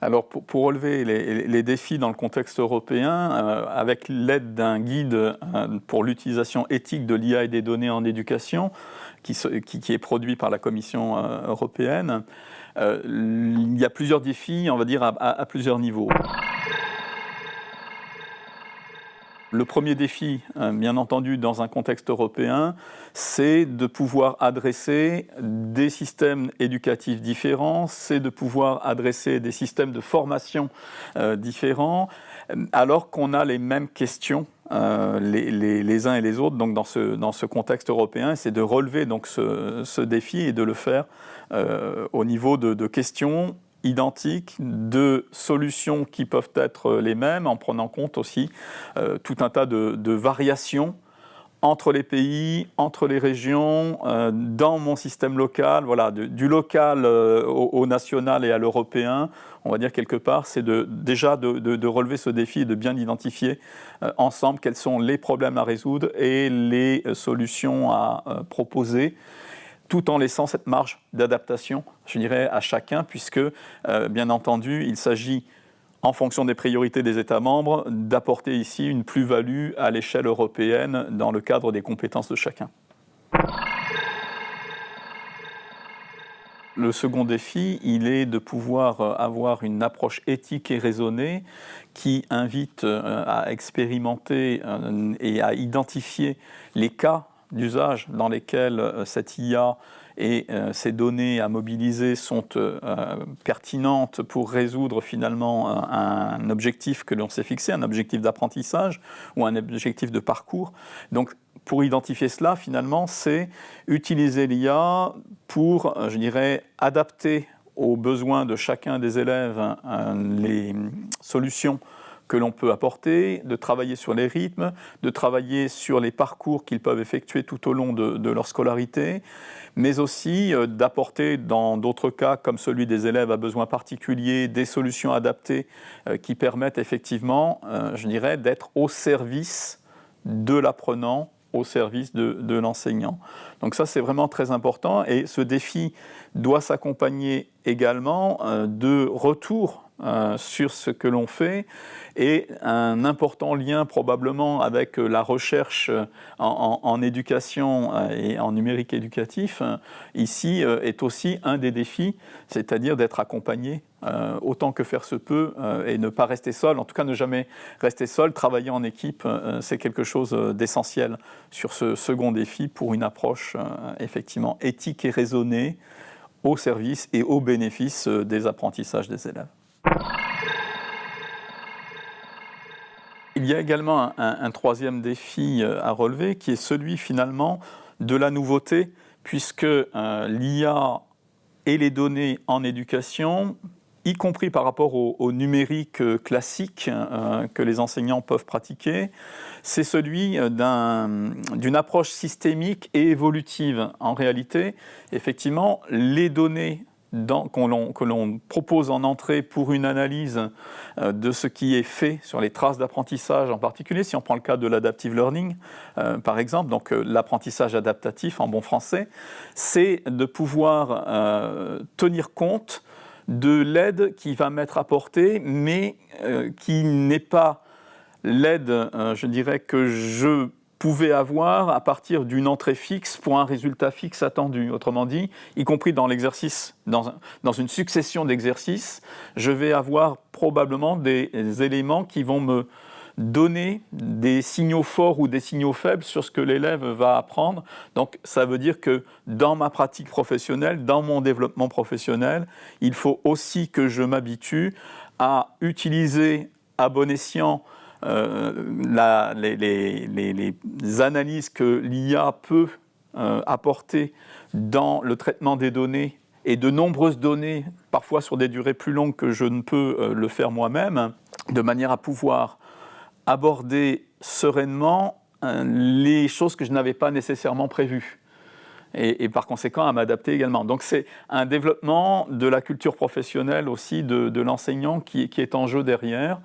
Alors, pour relever les défis dans le contexte européen, avec l'aide d'un guide pour l'utilisation éthique de l'IA et des données en éducation, qui est produit par la Commission européenne, il y a plusieurs défis, on va dire, à plusieurs niveaux. Le premier défi, bien entendu, dans un contexte européen, c'est de pouvoir adresser des systèmes éducatifs différents, c'est de pouvoir adresser des systèmes de formation différents, alors qu'on a les mêmes questions les uns et les autres. Donc dans ce contexte européen, c'est de relever donc ce défi et de le faire au niveau de questions identiques, de solutions qui peuvent être les mêmes, en prenant compte aussi tout un tas de variations entre les pays, entre les régions, dans mon système local, voilà, du local au national et à l'européen. On va dire quelque part, c'est déjà de relever ce défi et de bien identifier ensemble quels sont les problèmes à résoudre et les solutions à proposer, tout en laissant cette marge d'adaptation, je dirais, à chacun, puisque, bien entendu, il s'agit, en fonction des priorités des États membres, d'apporter ici une plus-value à l'échelle européenne dans le cadre des compétences de chacun. Le second défi, il est de pouvoir avoir une approche éthique et raisonnée qui invite à expérimenter et à identifier les cas d'usage dans lesquels cette IA et ces données à mobiliser sont pertinentes pour résoudre finalement un objectif que l'on s'est fixé, un objectif d'apprentissage ou un objectif de parcours. Donc, pour identifier cela, finalement, c'est utiliser l'IA pour, je dirais, adapter aux besoins de chacun des élèves les solutions que l'on peut apporter, de travailler sur les rythmes, de travailler sur les parcours qu'ils peuvent effectuer tout au long de leur scolarité, mais aussi d'apporter dans d'autres cas, comme celui des élèves à besoins particuliers, des solutions adaptées qui permettent effectivement, je dirais, d'être au service de l'apprenant, au service de l'enseignant. Donc ça, c'est vraiment très important et ce défi doit s'accompagner également de retours sur ce que l'on fait et un important lien probablement avec la recherche en éducation et en numérique éducatif, ici est aussi un des défis, c'est-à-dire d'être accompagné autant que faire se peut et ne pas rester seul, en tout cas ne jamais rester seul, travailler en équipe, c'est quelque chose d'essentiel sur ce second défi pour une approche effectivement éthique et raisonnée au service et au bénéfice des apprentissages des élèves. Il y a également un troisième défi à relever qui est celui finalement de la nouveauté, puisque l'IA et les données en éducation, y compris par rapport au numérique classique que les enseignants peuvent pratiquer, c'est celui d'une approche systémique et évolutive. En réalité, effectivement, les données que l'on propose en entrée pour une analyse de ce qui est fait sur les traces d'apprentissage en particulier, si on prend le cas de l'adaptive learning par exemple, donc l'apprentissage adaptatif en bon français, c'est de pouvoir tenir compte de l'aide qui va m'être apportée, mais qui n'est pas l'aide, je dirais, que je pouvais avoir à partir d'une entrée fixe pour un résultat fixe attendu. Autrement dit, y compris dans l'exercice, dans une succession d'exercices, je vais avoir probablement des éléments qui vont me donner des signaux forts ou des signaux faibles sur ce que l'élève va apprendre. Donc ça veut dire que dans ma pratique professionnelle, dans mon développement professionnel, il faut aussi que je m'habitue à utiliser à bon escient les analyses que l'IA peut apporter dans le traitement des données et de nombreuses données, parfois sur des durées plus longues que je ne peux le faire moi-même, de manière à pouvoir aborder sereinement les choses que je n'avais pas nécessairement prévues. Et par conséquent à m'adapter également. Donc c'est un développement de la culture professionnelle aussi de l'enseignant qui est en jeu derrière,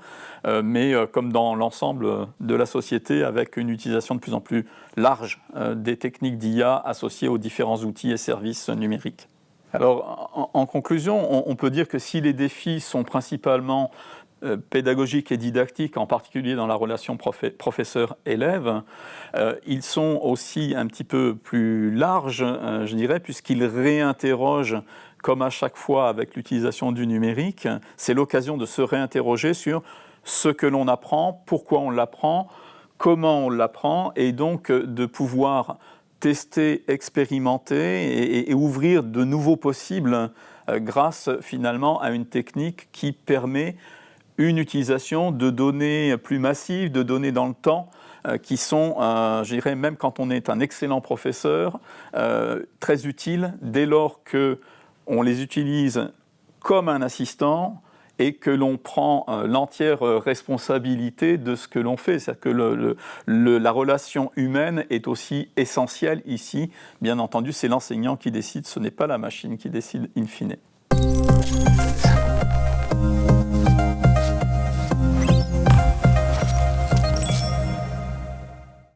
mais comme dans l'ensemble de la société avec une utilisation de plus en plus large des techniques d'IA associées aux différents outils et services numériques. Alors, en conclusion, on peut dire que si les défis sont principalement pédagogiques et didactiques, en particulier dans la relation professeur-élève, ils sont aussi un petit peu plus larges, je dirais, puisqu'ils réinterrogent, comme à chaque fois avec l'utilisation du numérique, c'est l'occasion de se réinterroger sur ce que l'on apprend, pourquoi on l'apprend, comment on l'apprend, et donc de pouvoir tester, expérimenter et ouvrir de nouveaux possibles grâce finalement à une technique qui permet une utilisation de données plus massives, de données dans le temps, qui sont, je dirais, même quand on est un excellent professeur, très utiles dès lors qu'on les utilise comme un assistant et que l'on prend l'entière responsabilité de ce que l'on fait. C'est-à-dire que la relation humaine est aussi essentielle ici. Bien entendu, c'est l'enseignant qui décide, ce n'est pas la machine qui décide in fine.